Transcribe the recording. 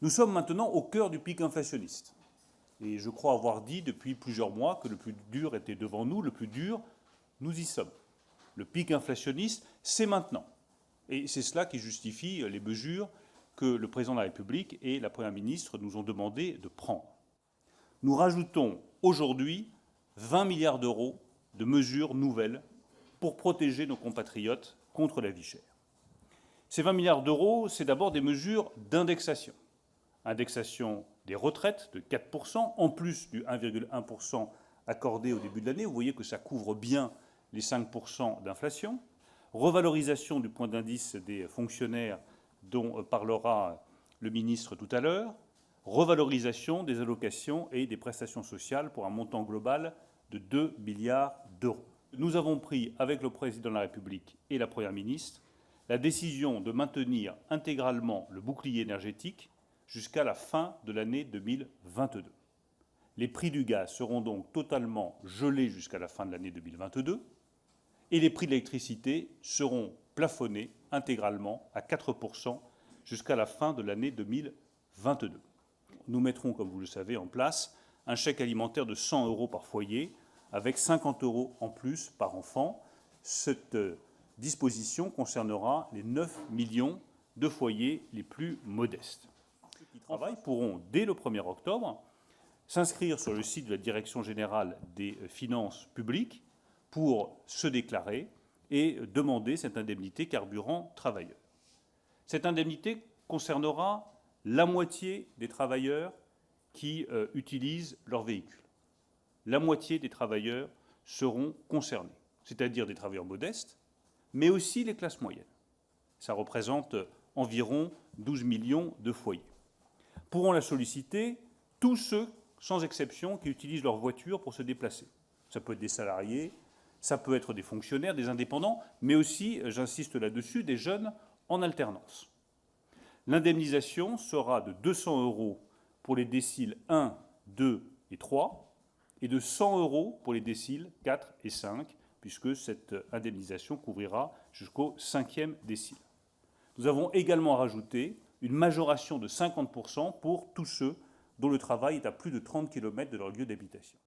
Nous sommes maintenant au cœur du pic inflationniste. Et je crois avoir dit depuis plusieurs mois que le plus dur était devant nous. Le plus dur, nous y sommes. Le pic inflationniste, c'est maintenant. Et c'est cela qui justifie les mesures que le président de la République et la Première ministre nous ont demandé de prendre. Nous rajoutons aujourd'hui 20 milliards d'euros de mesures nouvelles pour protéger nos compatriotes contre la vie chère. Ces 20 milliards d'euros, c'est d'abord des mesures d'indexation. Indexation des retraites de 4%, en plus du 1,1% accordé au début de l'année. Vous voyez que ça couvre bien les 5% d'inflation. Revalorisation du point d'indice des fonctionnaires dont parlera le ministre tout à l'heure. Revalorisation des allocations et des prestations sociales pour un montant global de 2 milliards d'euros. Nous avons pris, avec le président de la République et la Première ministre, la décision de maintenir intégralement le bouclier énergétique jusqu'à la fin de l'année 2022. Les prix du gaz seront donc totalement gelés jusqu'à la fin de l'année 2022 et les prix de l'électricité seront plafonnés intégralement à 4% jusqu'à la fin de l'année 2022. Nous mettrons, comme vous le savez, en place un chèque alimentaire de 100 € par foyer avec 50 € en plus par enfant. Cette disposition concernera les 9 millions de foyers les plus modestes. Ceux qui travaillent pourront, dès le 1er octobre, s'inscrire sur le site de la Direction générale des finances publiques pour se déclarer et demander cette indemnité carburant travailleur. Cette indemnité concernera la moitié des travailleurs qui utilisent leur véhicule. La moitié des travailleurs seront concernés, c'est-à-dire des travailleurs modestes, mais aussi les classes moyennes. Ça représente environ 12 millions de foyers. Pourront la solliciter tous ceux, sans exception, qui utilisent leur voiture pour se déplacer. Ça peut être des salariés, ça peut être des fonctionnaires, des indépendants, mais aussi, j'insiste là-dessus, des jeunes en alternance. L'indemnisation sera de 200 € pour les déciles 1, 2 et 3 et de 100 € pour les déciles 4 et 5, puisque cette indemnisation couvrira jusqu'au 5e décile. Nous avons également rajouté une majoration de 50% pour tous ceux dont le travail est à plus de 30 km de leur lieu d'habitation.